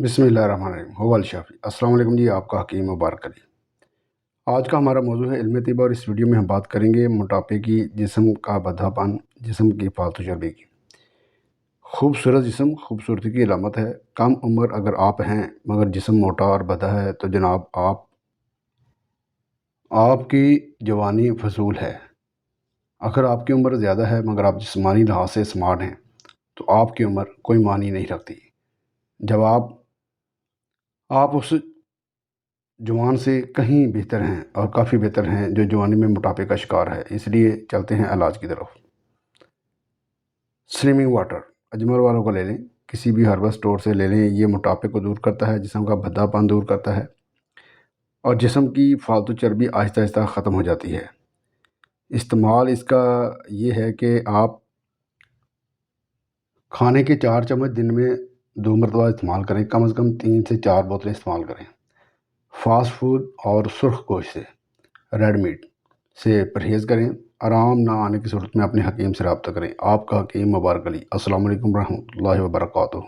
بسم اللہ الرحمن الرحیم ہو الشافی السلام علیکم جی، آپ کا حکیم مبارک علی۔ آج کا ہمارا موضوع ہے علم طب، اور اس ویڈیو میں ہم بات کریں گے موٹاپے کی، جسم کا بھدھا پن، جسم کی فالتو چربی کی۔ خوبصورت جسم خوبصورتی کی علامت ہے۔ کم عمر اگر آپ ہیں مگر جسم موٹا اور بھدھا ہے تو جناب آپ کی جوانی فضول ہے۔ اگر آپ کی عمر زیادہ ہے مگر آپ جسمانی لحاظ سے سمارٹ ہیں تو آپ کی عمر کوئی معنی نہیں رکھتی۔ جب آپ اس جوان سے کہیں بہتر ہیں اور کافی بہتر ہیں جو جوانی میں موٹاپے کا شکار ہے۔ اس لیے چلتے ہیں علاج کی طرف۔ سلمنگ واٹر اجمل والوں کو لے لیں، کسی بھی ہربل سٹور سے لے لیں۔ یہ موٹاپے کو دور کرتا ہے، جسم کا بھدھا پن دور کرتا ہے اور جسم کی فالتو چربی آہستہ آہستہ ختم ہو جاتی ہے۔ استعمال اس کا یہ ہے کہ آپ کھانے کے 4 چمچ دن میں 2 مرتبہ استعمال کریں، کم از کم 3 سے 4 بوتلیں استعمال کریں۔ فاسٹ فوڈ اور سرخ گوشت سے، ریڈ میٹ سے پرہیز کریں۔ آرام نہ آنے کی صورت میں اپنے حکیم سے رابطہ کریں۔ آپ کا حکیم مبارک علی۔ السلام علیکم ورحمۃ اللہ وبرکاتہ۔